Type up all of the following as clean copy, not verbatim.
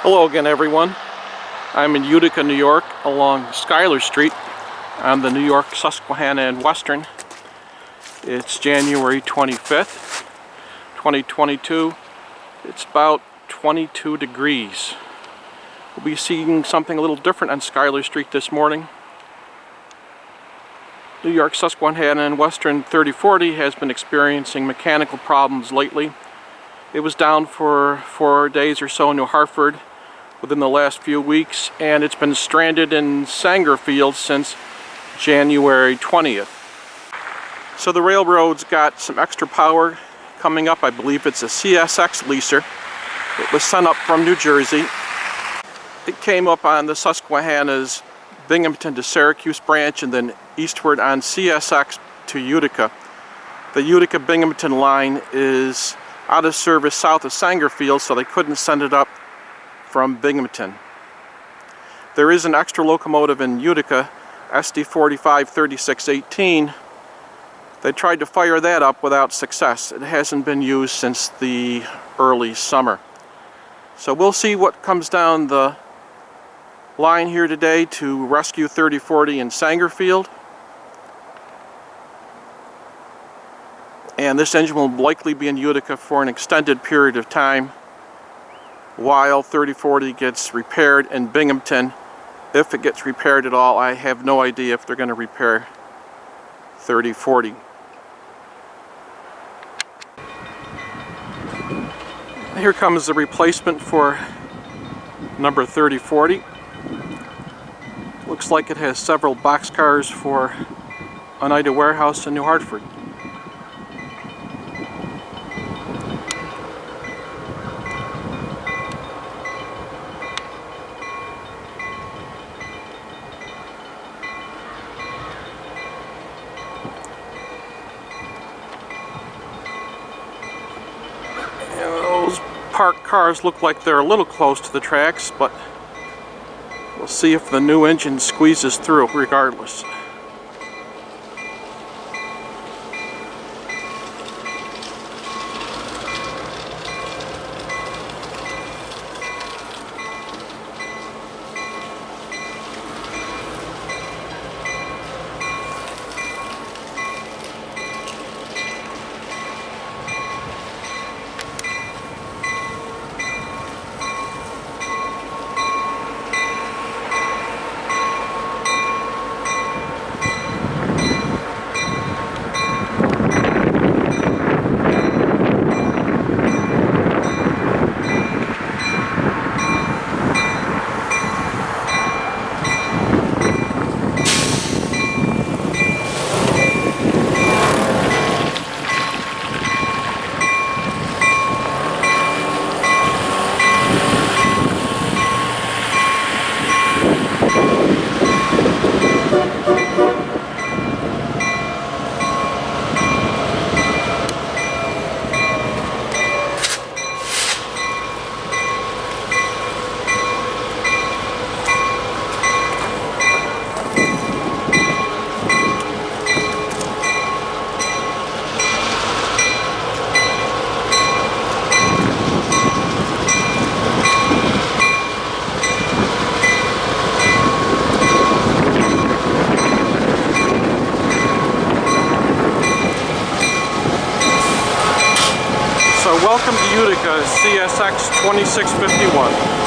Hello again, everyone. I'm in Utica, New York, along Schuyler Street on the New York, Susquehanna and Western. It's January 25th, 2022. It's about 22 degrees. We'll be seeing something a little different on Schuyler Street this morning. New York, Susquehanna and Western 3040 has been experiencing mechanical problems lately. It was down for 4 days or so in New Hartford within the last few weeks, and it's been stranded in Sangerfield since January 20th. So the railroad's got some extra power coming up. I believe it's a CSX leaser. It was sent up from New Jersey. It came up on the Susquehanna's Binghamton to Syracuse branch and then eastward on CSX to Utica. The Utica-Binghamton line is out of service south of Sangerfield, so they couldn't send it up from Binghamton. There is an extra locomotive in Utica, SD45 3618. They tried to fire that up without success. It hasn't been used since the early summer. So we'll see what comes down the line here today to rescue 3040 in Sangerfield. And this engine will likely be in Utica for an extended period of time while 3040 gets repaired in Binghamton. If it gets repaired at all, I have no idea if they're going to repair 3040. Here comes the replacement for number 3040. Looks like it has several boxcars for Oneida Warehouse in New Hartford. Parked cars look like they're a little close to the tracks, but we'll see if the new engine squeezes through regardless. Welcome to Utica, CSX 2651.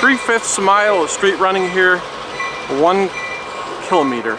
Three-fifths mile of street running here, 1 kilometer.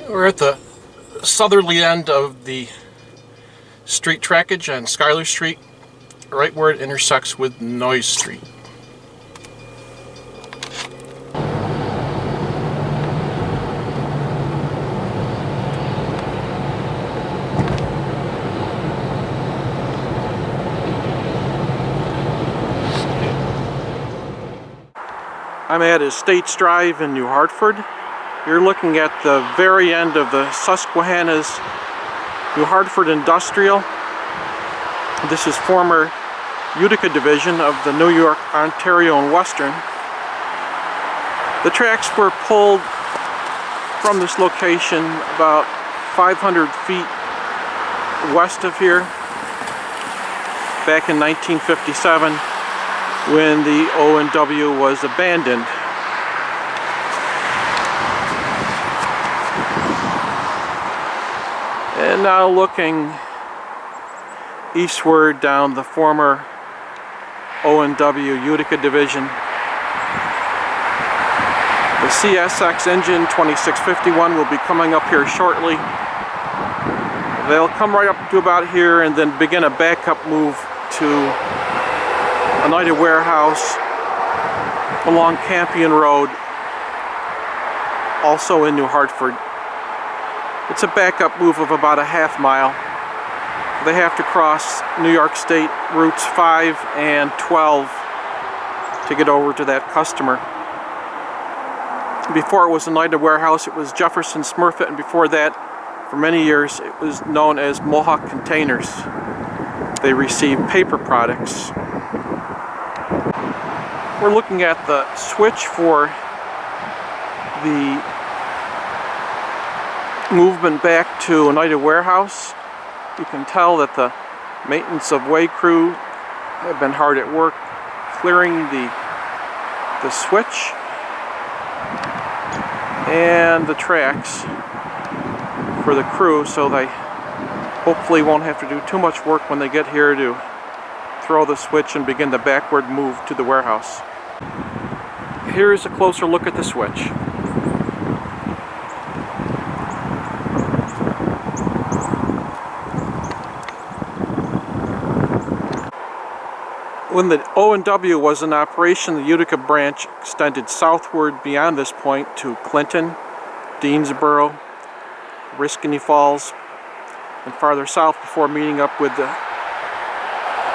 We're at the southerly end of the street trackage on Schuyler Street, right where it intersects with Noyes Street. I'm at Estates Drive in New Hartford. You're looking at the very end of the Susquehanna's New Hartford Industrial. This is former Utica Division of the New York, Ontario and Western. The tracks were pulled from this location about 500 feet west of here back in 1957 when the O&W was abandoned. And now looking eastward down the former O&W Utica Division. The CSX engine 2651 will be coming up here shortly. They'll come right up to about here and then begin a backup move to Oneida Warehouse along Campion Road, also in New Hartford. It's a backup move of about a half mile. They have to cross New York State routes 5 and 12 to get over to that customer. Before it was Oneida Warehouse, it was Jefferson Smurfit, and before that, for many years, it was known as Mohawk Containers. They received paper products. We're looking at the switch for the movement back to Oneida Warehouse. You can tell that the maintenance of way crew have been hard at work clearing the switch and the tracks for the crew, so they hopefully won't have to do too much work when they get here to throw the switch and begin the backward move to the warehouse. Here's a closer look at the switch. When the O&W was in operation, the Utica branch extended southward beyond this point to Clinton, Deansboro, Riscony Falls, and farther south before meeting up with the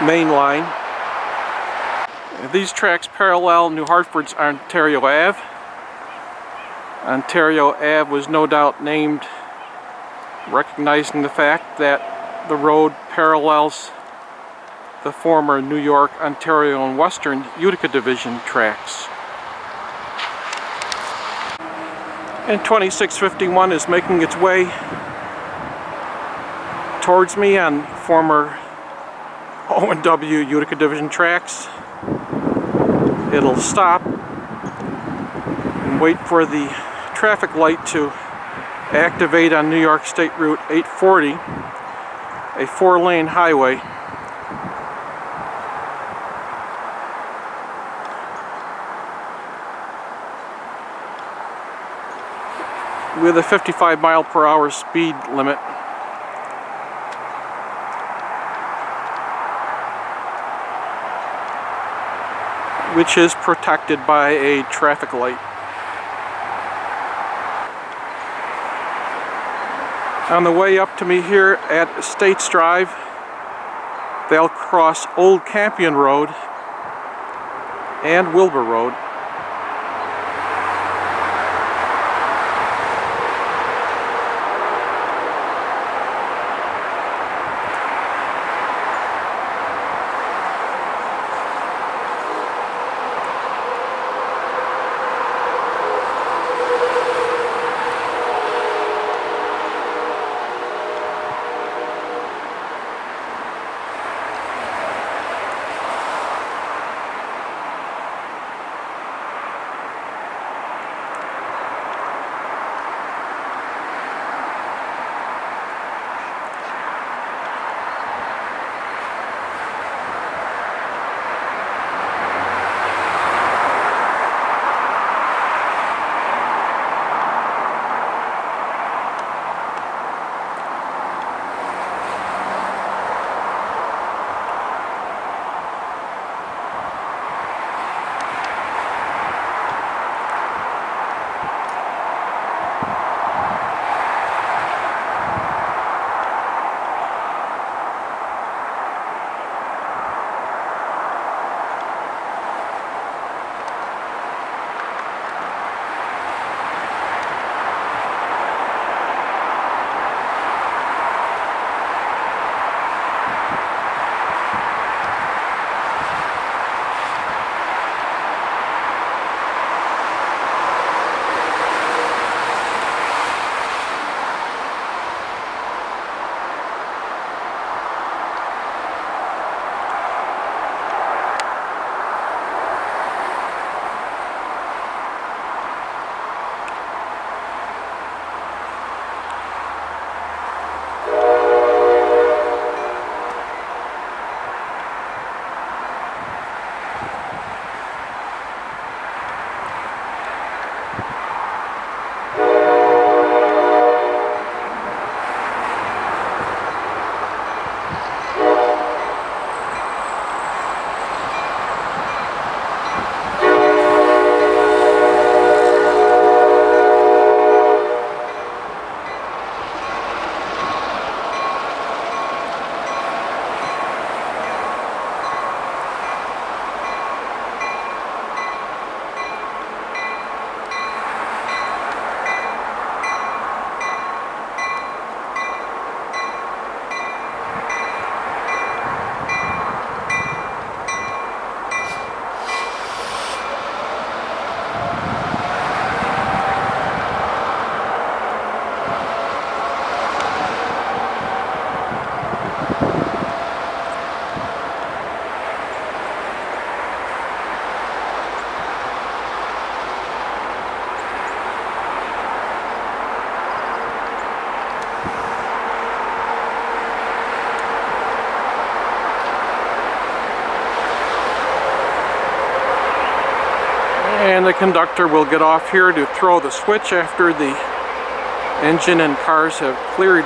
main line. These tracks parallel New Hartford's Ontario Ave. Ontario Ave was no doubt named recognizing the fact that the road parallels the former New York, Ontario and Western Utica Division tracks. And 2651 is making its way towards me on former O&W Utica Division tracks. It'll stop and wait for the traffic light to activate on New York State Route 840, a 4-lane highway. With a 55-mile-per-hour speed limit. Which is protected by a traffic light. On the way up to me here at Estates Drive, they'll cross Old Campion Road and Wilbur Road. And the conductor will get off here to throw the switch after the engine and cars have cleared.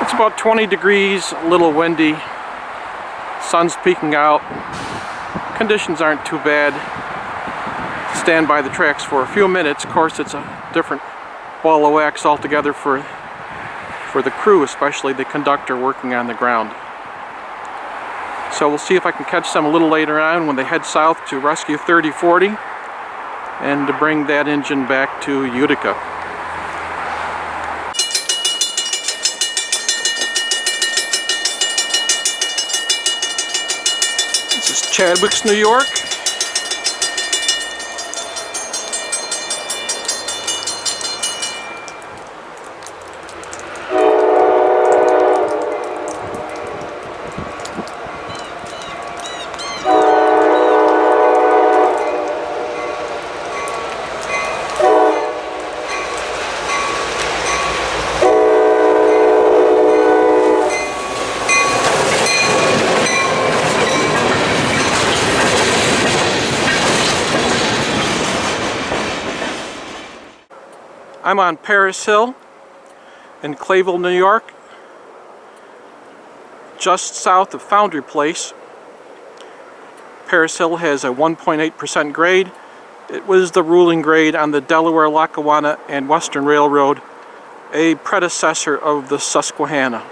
It's about 20 degrees, a little windy, sun's peeking out. Conditions aren't too bad. Stand by the tracks for a few minutes. Of course, it's a different ball of wax altogether for the crew, especially the conductor working on the ground. So we'll see if I can catch them a little later on when they head south to rescue 3040 and to bring that engine back to Utica. This is Chadwicks, New York. I'm on Paris Hill in Clayville, New York, just south of Foundry Place. Paris Hill has a 1.8% grade. It was the ruling grade on the Delaware, Lackawanna, and Western Railroad, a predecessor of the Susquehanna.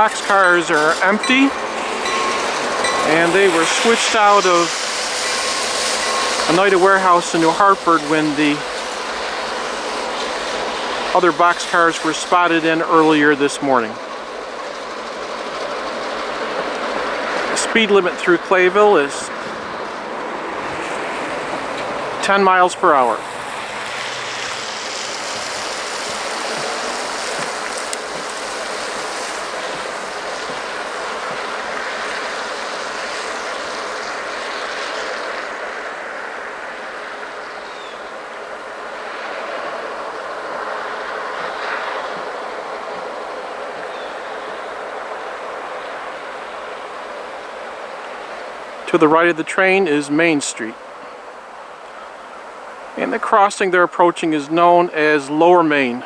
boxcars are empty, and they were switched out of a NYO warehouse in New Hartford when the other boxcars were spotted in earlier this morning. The speed limit through Clayville is 10 miles per hour. To the right of the train is Main Street. And the crossing they're approaching is known as Lower Main.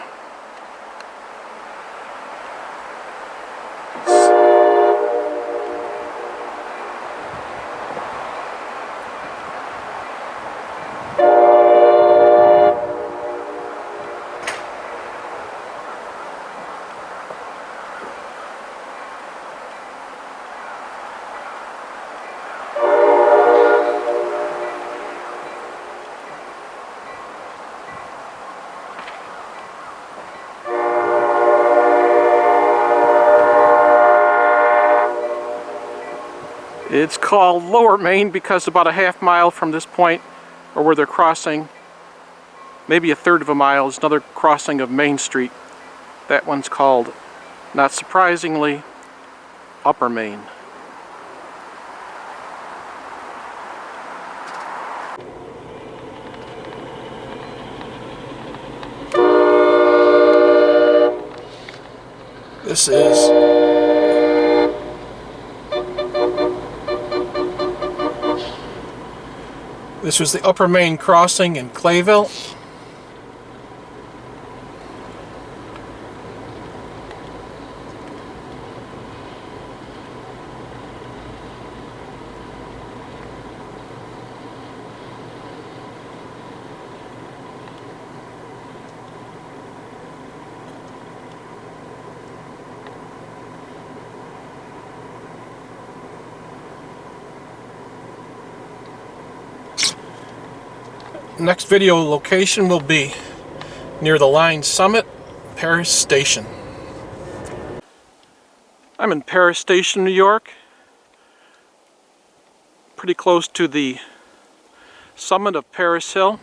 It's called Lower Main because about a half mile from this point, or where they're crossing, maybe a third of a mile, is another crossing of Main Street. That one's called, not surprisingly, Upper Main. This was the Upper Main crossing in Clayville. Next video location will be near the line summit, Paris Station. I'm in Paris Station, New York, pretty close to the summit of Paris Hill.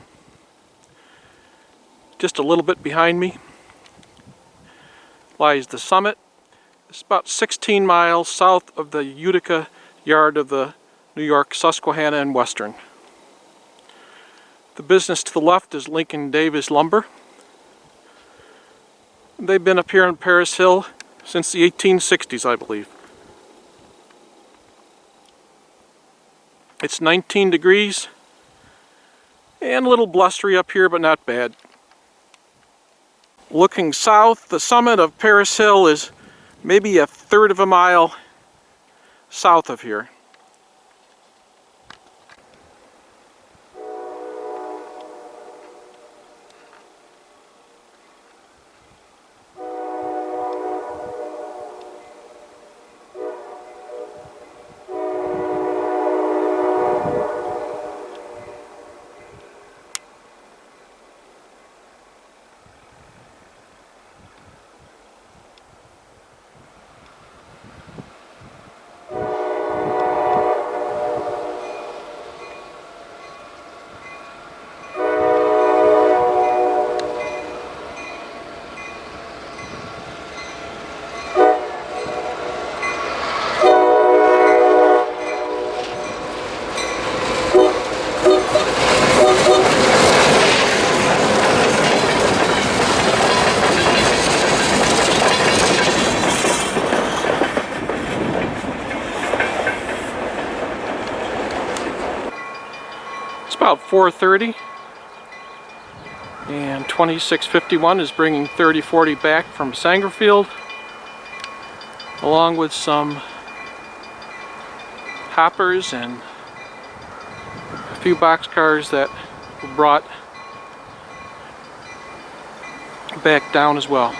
Just a little bit behind me lies the summit. It's about 16 miles south of the Utica yard of the New York Susquehanna and Western. The business to the left is Lincoln Davis Lumber. They've been up here on Paris Hill since the 1860s, I believe. It's 19 degrees and a little blustery up here, but not bad. Looking south, the summit of Paris Hill is maybe a third of a mile south of here. About 4:30, and 2651 is bringing 3040 back from Sangerfield, along with some hoppers and a few boxcars that were brought back down as well.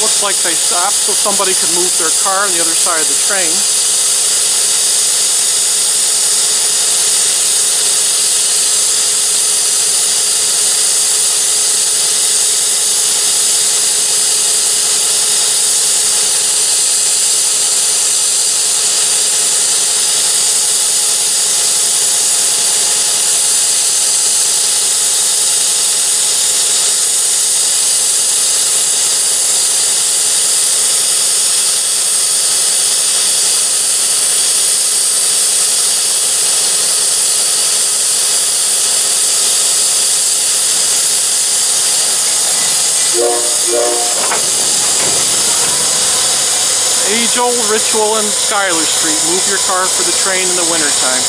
Looks like they stopped so somebody could move their car on the other side of the train. Age-old ritual in Schuyler Street. Move your car for the train in the wintertime.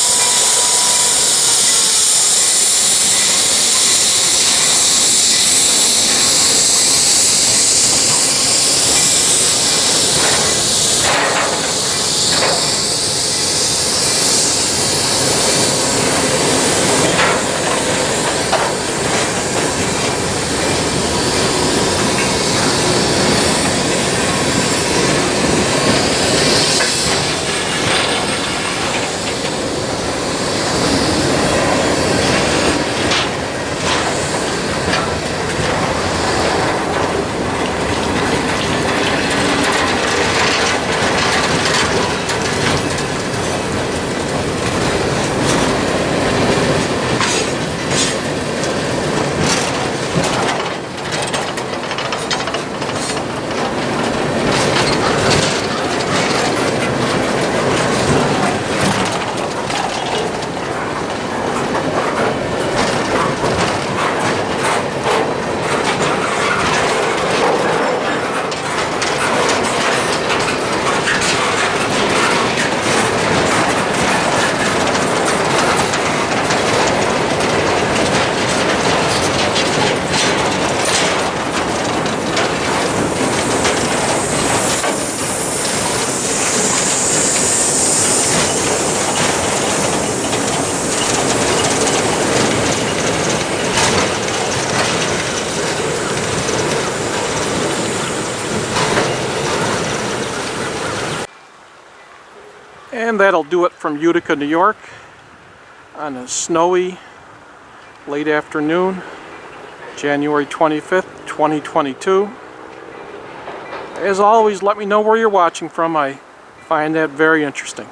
And that'll do it from Utica, New York on a snowy late afternoon, January 25th, 2022. As always, let me know where you're watching from. I find that very interesting.